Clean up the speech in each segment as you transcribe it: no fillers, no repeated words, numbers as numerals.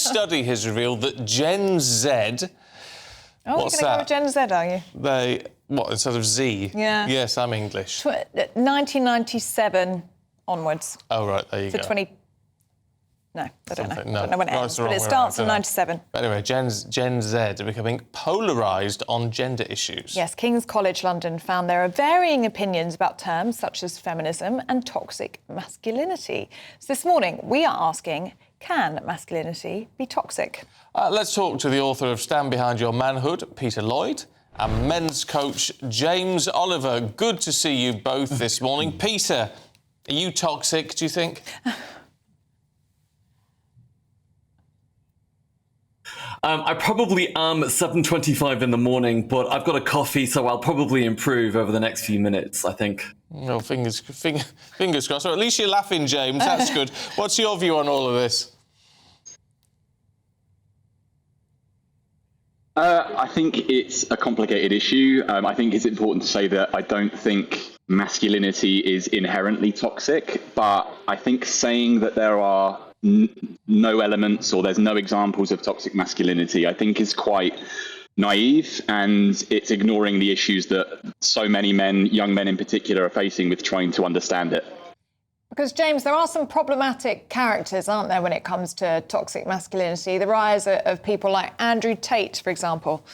study has revealed that Gen Z... Oh, what's you're going to go that? with Gen Z, are you? What, instead of Z? Yeah. Yes, I'm English. 1997 onwards. Oh, right, there you go. 20... No, I don't know. Something, I don't know when it No, ends, it's the but wrong it way starts around, in don't I? 97. But anyway, Gen Z are becoming polarised on gender issues. Yes, King's College London found there are varying opinions about terms such as feminism and toxic masculinity. So this morning, we are asking, can masculinity be toxic? Let's talk to the author of Stand Behind Your Manhood, Peter Lloyd, and men's coach, James Oliver. Good to see you both this morning. Peter, are you toxic, do you think? I probably am at 7:25 in the morning, but I've got a coffee, so I'll probably improve over the next few minutes, I think. Well, fingers crossed. Or at least you're laughing, James. That's good. What's your view on all of this? I think it's a complicated issue. I think it's important to say that I don't think masculinity is inherently toxic, but I think saying that there are no elements or there's no examples of toxic masculinity, I think is quite naive, and it's ignoring the issues that so many men, young men in particular, are facing with trying to understand it. Because, James, there are some problematic characters, aren't there, when it comes to toxic masculinity? The rise of people like Andrew Tate, for example.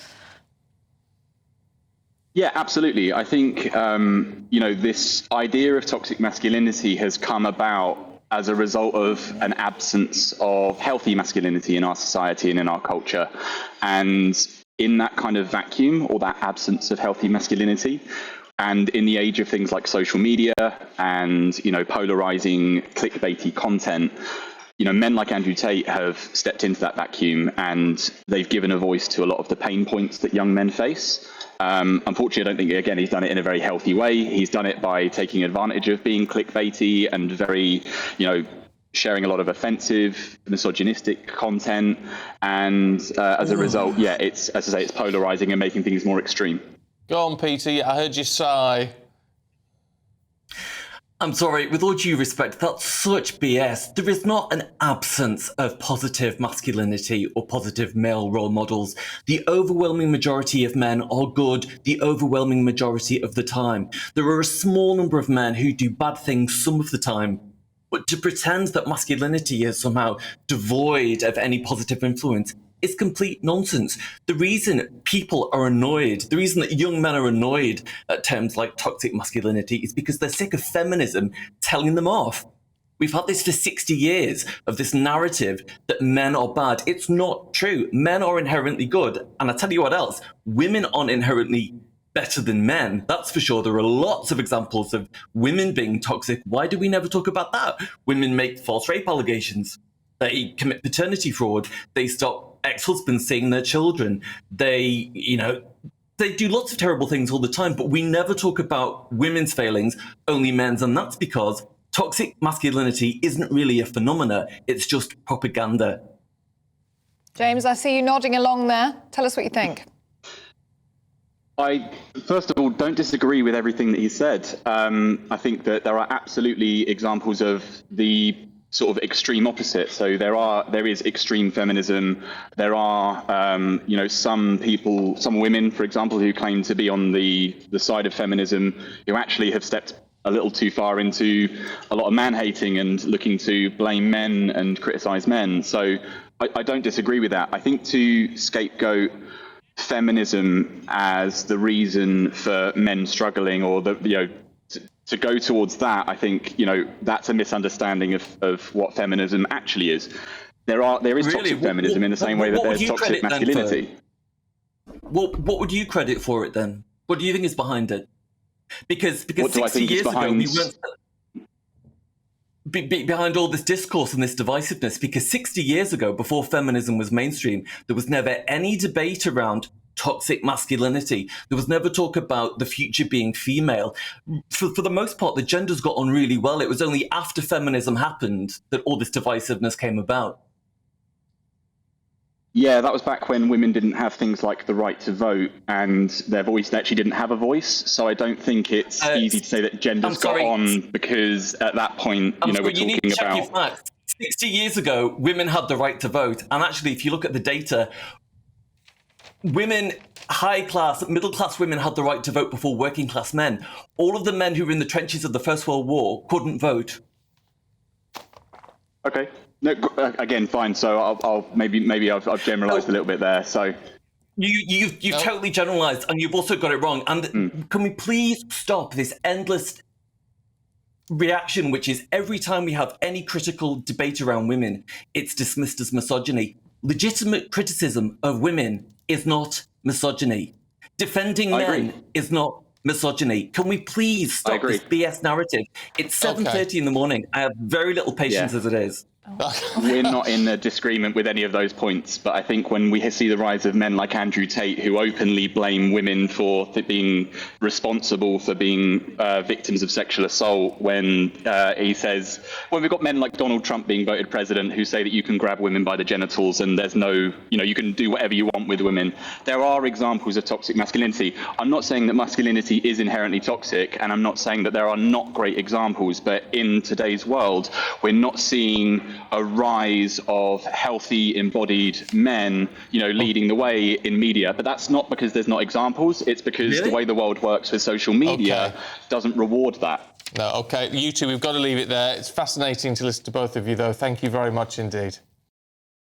Yeah, absolutely. I think, this idea of toxic masculinity has come about as a result of an absence of healthy masculinity in our society and in our culture. And in that kind of vacuum, or that absence of healthy masculinity, and in the age of things like social media and, polarizing clickbaity content, men like Andrew Tate have stepped into that vacuum and they've given a voice to a lot of the pain points that young men face. Unfortunately, I don't think, again, he's done it in a very healthy way. He's done it by taking advantage of being clickbaity and very, sharing a lot of offensive, misogynistic content. And as a result, it's, as I say, it's polarizing and making things more extreme. Go on, Peter. I heard you sigh. I'm sorry, with all due respect, that's such BS. There is not an absence of positive masculinity or positive male role models. The overwhelming majority of men are good the overwhelming majority of the time. There are a small number of men who do bad things some of the time. But to pretend that masculinity is somehow devoid of any positive influence is complete nonsense. The reason people are annoyed, the reason that young men are annoyed at terms like toxic masculinity is because they're sick of feminism telling them off. We've had this for 60 years of this narrative that men are bad. It's not true. Men are inherently good. And I tell you what else, women aren't inherently better than men. That's for sure. There are lots of examples of women being toxic. Why do we never talk about that? Women make false rape allegations. They commit paternity fraud. They stop ex-husbands seeing their children. They do lots of terrible things all the time, but we never talk about women's failings, only men's. And that's because toxic masculinity isn't really a phenomena. It's just propaganda. James, I see you nodding along there. Tell us what you think. I, first of all, don't disagree with everything that he said. I think that there are absolutely examples of the sort of extreme opposite. So there is extreme feminism. There are, some women, for example, who claim to be on the side of feminism, who actually have stepped a little too far into a lot of man-hating and looking to blame men and criticize men. So I don't disagree with that. I think to scapegoat feminism as the reason for men struggling, or to go towards that, I think, that's a misunderstanding of what feminism actually is. There is toxic feminism in the same way that there's toxic masculinity. What would you credit for it then? What do you think is behind it? Because 60 years ago, we weren't behind all this discourse and this divisiveness, because 60 years ago, before feminism was mainstream, there was never any debate around toxic masculinity. There was never talk about the future being female. For the most part, the genders got on really well. It was only after feminism happened that all this divisiveness came about. Yeah, that was back when women didn't have things like the right to vote, and their voice actually didn't have a voice. So I don't think it's easy to say that genders got on, because at that point, we're talking about... 60 years ago, women had the right to vote. And actually, if you look at the data, women, high class, middle class women had the right to vote before working class men. All of the men who were in the trenches of the First World War couldn't vote. Okay. No, again, fine. So I'll maybe I've generalised a little bit there. So You've totally generalised, and you've also got it wrong. And can we please stop this endless reaction, which is every time we have any critical debate around women, it's dismissed as misogyny. Legitimate criticism of women is not misogyny. Defending men is not misogyny. Can we please stop this BS narrative? It's 7:30 in the morning. I have very little patience as it is. We're not in a disagreement with any of those points, but I think when we see the rise of men like Andrew Tate, who openly blame women for being responsible for being victims of sexual assault, when he says, when we've got men like Donald Trump being voted president who say that you can grab women by the genitals and there's no, you can do whatever you want with women. There are examples of toxic masculinity. I'm not saying that masculinity is inherently toxic, and I'm not saying that there are not great examples, but in today's world, we're not seeing a rise of healthy, embodied men, leading the way in media. But that's not because there's not examples. It's because the way the world works with social media doesn't reward that. No, OK. You two, we've got to leave it there. It's fascinating to listen to both of you, though. Thank you very much indeed.